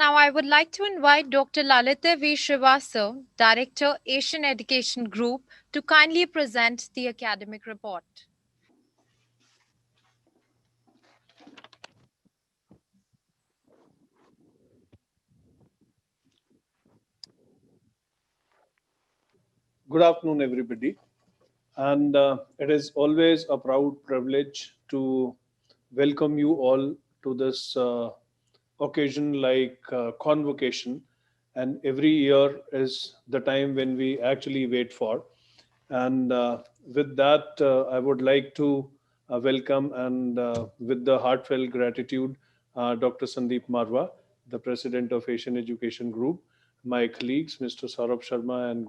Now, I would like to invite Dr. Lalitya Vir Srivastava, Director, Asian Education Group, to kindly present the academic report. Good afternoon, everybody. And it is always a proud privilege to welcome you all to this occasion like Convocation. And every year is the time when we actually wait for. And with that, I would like to welcome and with the heartfelt gratitude, Dr. Sandeep Marwa, the President of Asian Education Group, my colleagues, Mr. Saurabh Sharma and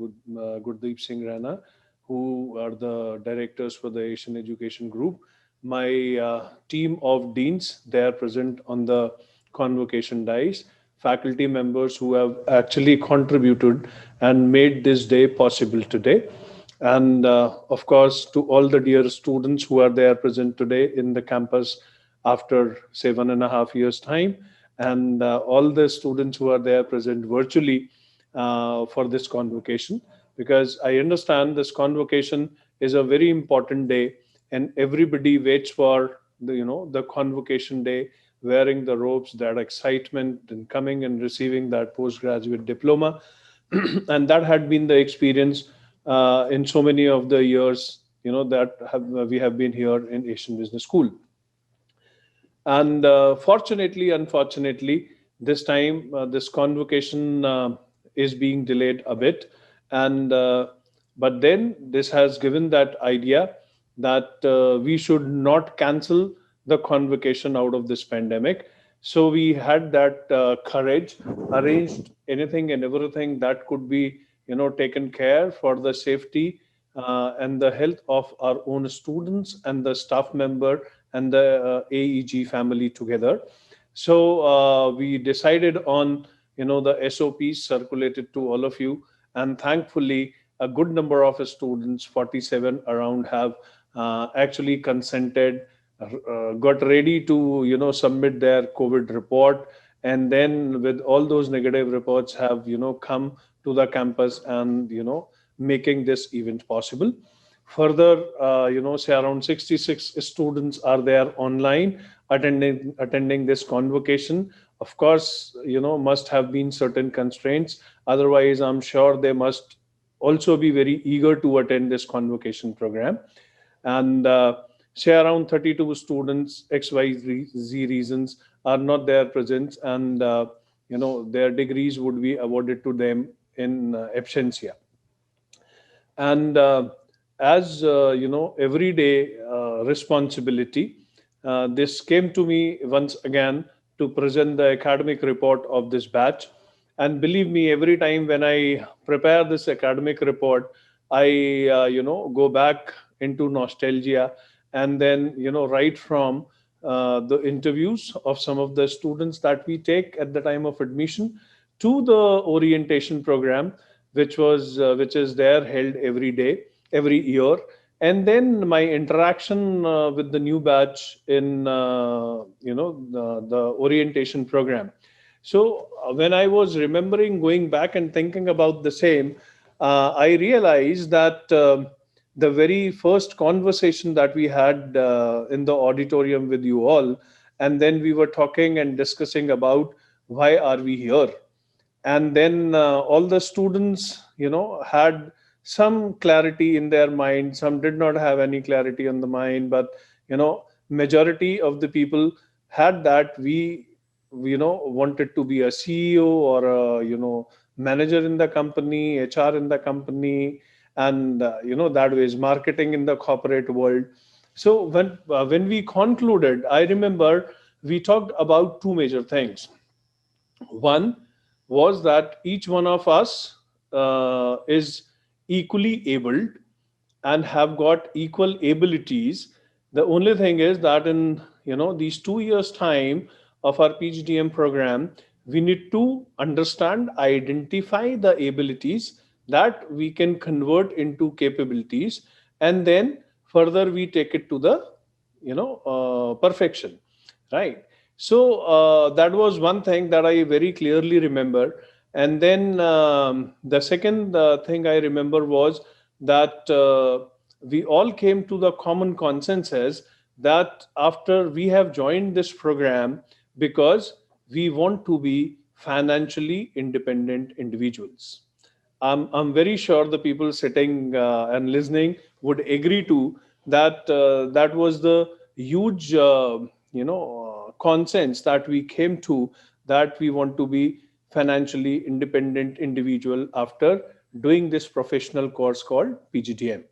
Gurdeep Singh Rana, who are the directors for the Asian Education Group, my team of deans, they are present on the convocation dais, faculty members who have actually contributed and made this day possible today. And of course, to all the dear students who are there present today in the campus after, say, 1.5 years' time, and all the students who are there present virtually for this convocation, because I understand this convocation is a very important day, and everybody waits for the convocation day, wearing the robes, that excitement, and coming and receiving that postgraduate diploma. And that had been the experience in so many of the years that we have been here in Asian Business School. And fortunately, unfortunately, this time this convocation is being delayed a bit. And but then this has given that idea that we should not cancel the convocation out of this pandemic. So we had that courage, arranged anything and everything that could be taken care for the safety and the health of our own students and the staff member and the AEG family together. So we decided on the SOPs circulated to all of you, and thankfully a good number of students, 47 around, have actually consented, got ready to submit their COVID report, and then with all those negative reports have come to the campus and making this event possible. Further, say around 66 students are there online attending this convocation. Of course, must have been certain constraints. Otherwise, I'm sure they must also be very eager to attend this convocation program. And say around 32 students, XYZ reasons, are not there present, and their degrees would be awarded to them in absentia. And as everyday responsibility, this came to me once again to present the academic report of this batch. And believe me, every time when I prepare this academic report, I go back into nostalgia, and then right from the interviews of some of the students that we take at the time of admission to the orientation program, which is there held every day, every year, and then my interaction with the new batch in the orientation program. So when I was remembering going back and thinking about the same, I realized that the very first conversation that we had in the auditorium with you all, and then we were talking and discussing about why are we here. And then all the students had some clarity in their mind, some did not have any clarity on the mind, but majority of the people had that we wanted to be a CEO or a manager in the company, HR in the company, and that was marketing in the corporate world. So when we concluded, I remember we talked about two major things. One was that each one of us is equally abled and have got equal abilities. The only thing is that in these 2 years time of our PGDM program, we need to understand, identify the abilities that we can convert into capabilities, and then further we take it to the perfection, right? So that was one thing that I very clearly remember. And then the second thing I remember was that we all came to the common consensus that after we have joined this program, because we want to be financially independent individuals. I'm very sure the people sitting and listening would agree to that. That was the huge, consensus that we came to, that we want to be financially independent individual after doing this professional course called PGDM.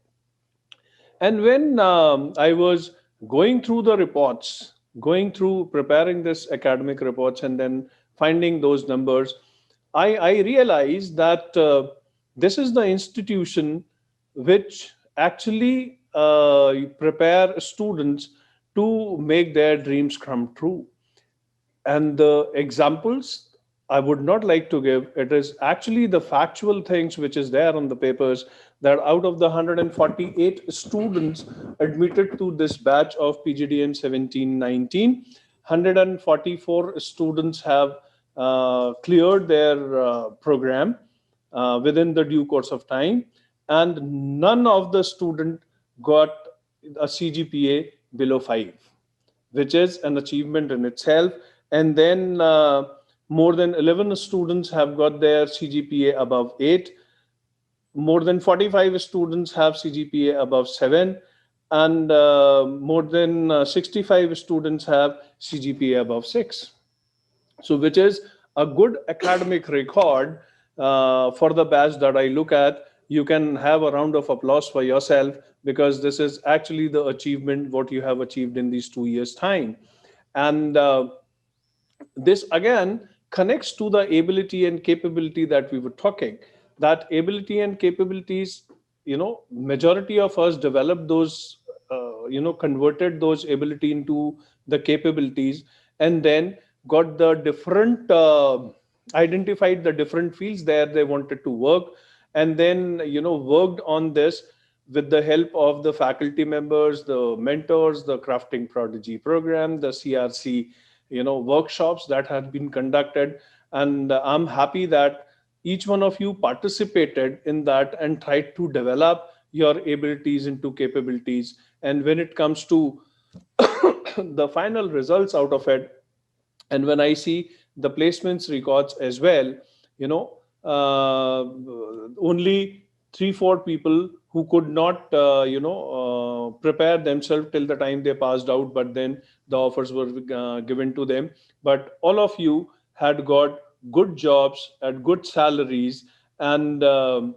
And when I was going through the reports, going through preparing this academic reports, and then finding those numbers, I realized that this is the institution which actually prepare students to make their dreams come true. And the examples I would not like to give, it is actually the factual things which is there on the papers, that out of the 148 students admitted to this batch of PGDM 1719, 144 students have cleared their program within the due course of time, and none of the student got a CGPA below 5, which is an achievement in itself. And then more than 11 students have got their CGPA above 8. More than 45 students have CGPA above 7. And more than 65 students have CGPA above 6. So, which is a good academic record for the batch that I look at. You can have a round of applause for yourself, because this is actually the achievement what you have achieved in these 2 years' time. And this again connects to the ability and capability that we were talking. That ability and capabilities, majority of us developed those, converted those ability into the capabilities, and then got the different, identified the different fields there they wanted to work, and then worked on this with the help of the faculty members, the mentors, the crafting prodigy program, the CRC workshops that had been conducted. And I'm happy that each one of you participated in that and tried to develop your abilities into capabilities. And when it comes to the final results out of it, and when I see the placements records as well, you know only 3 4 people who could not prepare themselves till the time they passed out, but then the offers were given to them. But all of you had got good jobs at good salaries, and the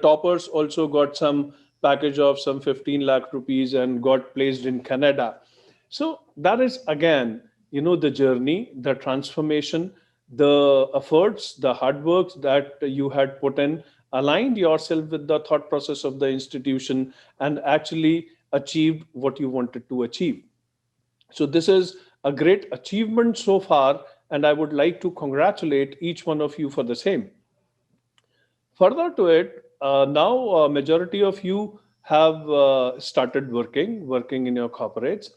toppers also got some package of some 15 lakh rupees and got placed in Canada. So that is again, the journey, the transformation, the efforts, the hard works that you had put in, aligned yourself with the thought process of the institution, and actually achieved what you wanted to achieve. So this is a great achievement so far, and I would like to congratulate each one of you for the same. Further to it, now majority of you have started working in your corporates,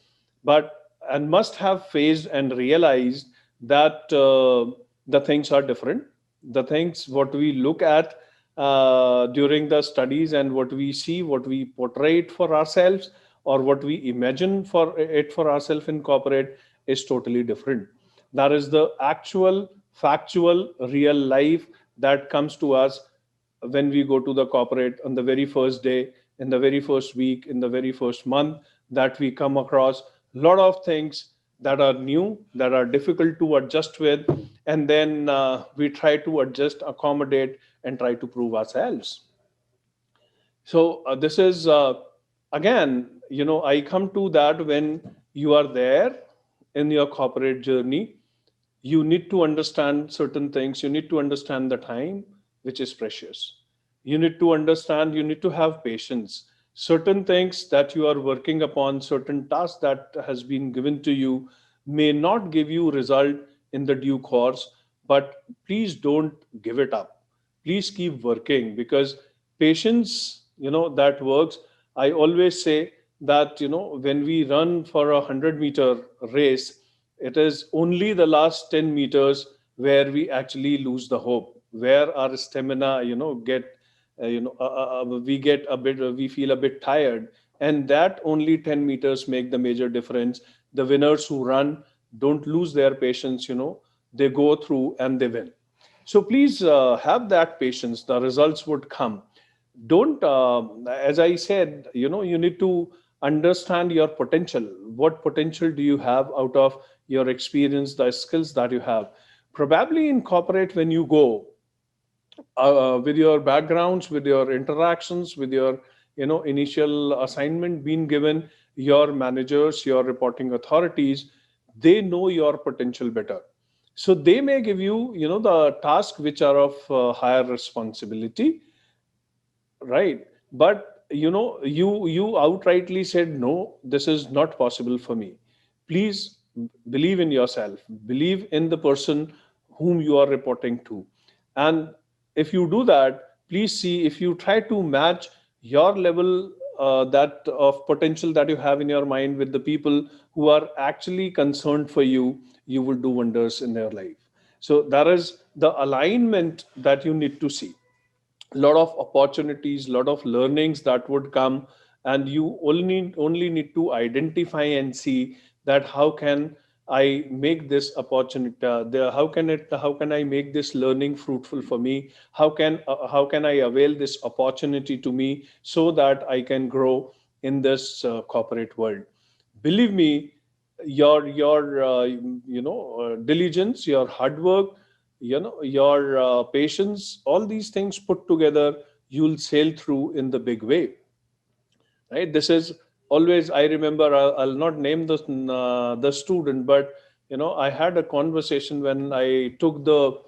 but and must have faced and realized that the things are different. The things what we look at during the studies, and what we see, what we portray it for ourselves, or what we imagine for it for ourselves in corporate, is totally different. That is the actual, factual, real life that comes to us when we go to the corporate on the very first day, in the very first week, in the very first month, that we come across a lot of things that are new, that are difficult to adjust with, and then we try to adjust, accommodate, and try to prove ourselves. So this is again, I come to that when you are there in your corporate journey, you need to understand certain things. You need to understand the time, which is precious. You need to understand, you need to have patience. Certain things that you are working upon, certain tasks that has been given to you, may not give you result in the due course, but please don't give it up. Please keep working, because patience, that works. I always say that, when we run for a 100-meter race, it is only the last 10 meters where we actually lose the hope, where our stamina, we get a bit, we feel a bit tired. And that only 10 meters make the major difference. The winners who run don't lose their patience, they go through and they win. So please have that patience. The results would come. Don't, as I said, you need to understand your potential. What potential do you have out of your experience, the skills that you have? Probably in corporate, when you go, with your backgrounds, with your interactions, with your initial assignment being given, your managers, your reporting authorities, they know your potential better. So they may give you the tasks which are of higher responsibility, right? But you outrightly said, no, this is not possible for me. Please believe in yourself, believe in the person whom you are reporting to. And if you do that, please see, if you try to match your level, that of potential that you have in your mind, with the people who are actually concerned for you, you will do wonders in their life. So that is the alignment that you need to see. Lot of opportunities, lot of learnings that would come, and you only need to identify and see that how can I make this opportunity, how can I make this learning fruitful for me? How can I avail this opportunity to me, so that I can grow in this corporate world? Believe me, your diligence, your hard work, your patience, all these things put together, you'll sail through in the big way, right? This is always, I remember, I'll not name the student, but I had a conversation when I took the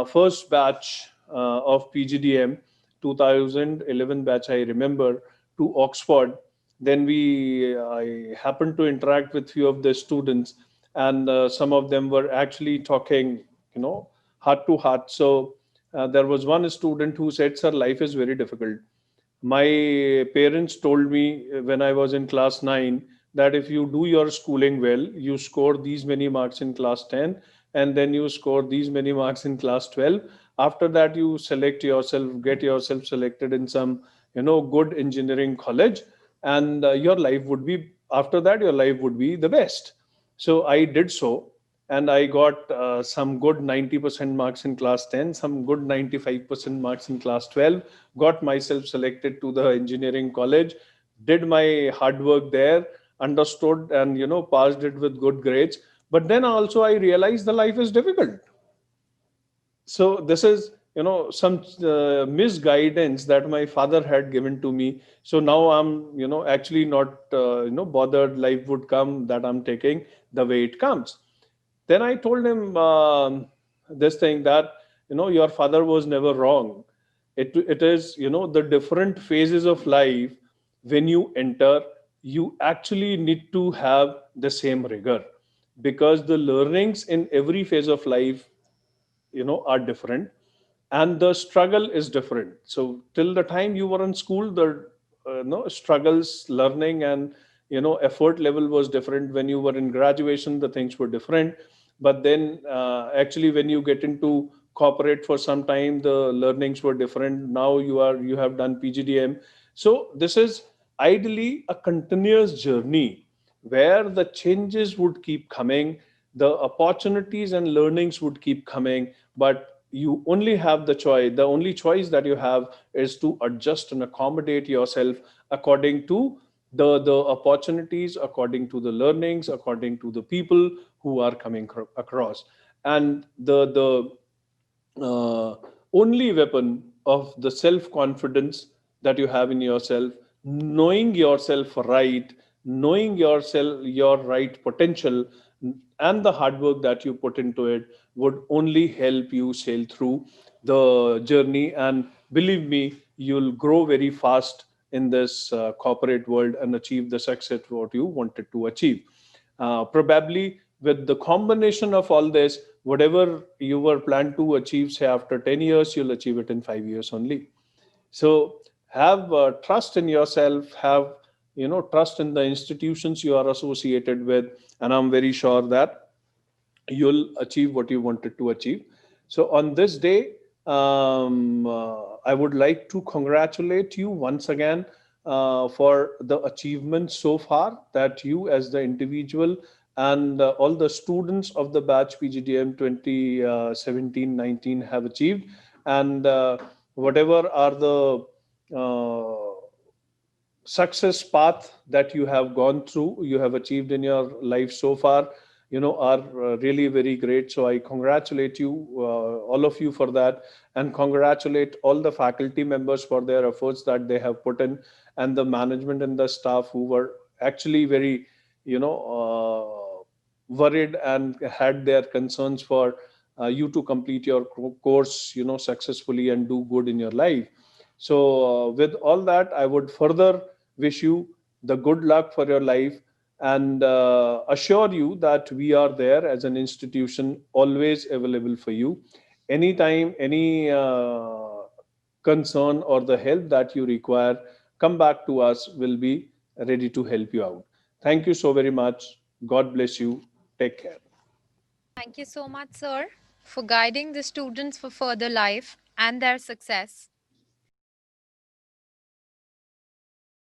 first batch of PGDM, 2011 batch, I remember, to Oxford. Then I happened to interact with few of the students, and some of them were actually talking, heart to heart. So there was one student who said, "Sir, life is very difficult. My parents told me when I was in class 9 that if you do your schooling well, you score these many marks in class 10, and then you score these many marks in class 12. After that, you get yourself selected in some, good engineering college, and your life would be, after that, your life would be the best." So I did so, and I got some good 90% marks in class 10, some good 95% marks in class 12, got myself selected to the engineering college, did my hard work there, understood, and passed it with good grades. But then also I realized the life is difficult. So this is some misguidance that my father had given to me. So now I'm actually not bothered. Life would come, that I'm taking the way it comes. Then I told him this thing, that your father was never wrong. It is the different phases of life. When you enter, you actually need to have the same rigor, because the learnings in every phase of life are different, and the struggle is different. So till the time you were in school, the struggles, learning, and effort level was different. When you were in graduation, the things were different. But then actually, when you get into corporate for some time, the learnings were different. Now you have done PGDM. So this is ideally a continuous journey, where the changes would keep coming, the opportunities and learnings would keep coming, but you only have the only choice that you have is to adjust and accommodate yourself according to the opportunities, according to the learnings, according to the people who are coming across. And the uh, only weapon of the self confidence that you have in yourself, knowing yourself right, knowing yourself, your right potential, and the hard work that you put into it, would only help you sail through the journey. And believe me, you'll grow very fast in this corporate world and achieve the success what you wanted to achieve. Probably with the combination of all this, whatever you were planned to achieve, say after 10 years, you'll achieve it in 5 years only. So have trust in yourself, have trust in the institutions you are associated with, and I'm very sure that you'll achieve what you wanted to achieve. So on this day, I would like to congratulate you once again for the achievements so far that you as the individual and all the students of the batch PGDM 2017-19 have achieved. And whatever are the success path that you have gone through, you have achieved in your life so far, are really very great. So I congratulate you, all of you, for that, and congratulate all the faculty members for their efforts that they have put in, and the management and the staff who were actually very, worried and had their concerns for you to complete your course, successfully and do good in your life. So, with all that, I would further wish you the good luck for your life, and assure you that we are there as an institution, always available for you. Anytime, any concern or the help that you require, come back to us. We'll be ready to help you out. Thank you so very much. God bless you. Take care. Thank you so much, sir, for guiding the students for further life and their success.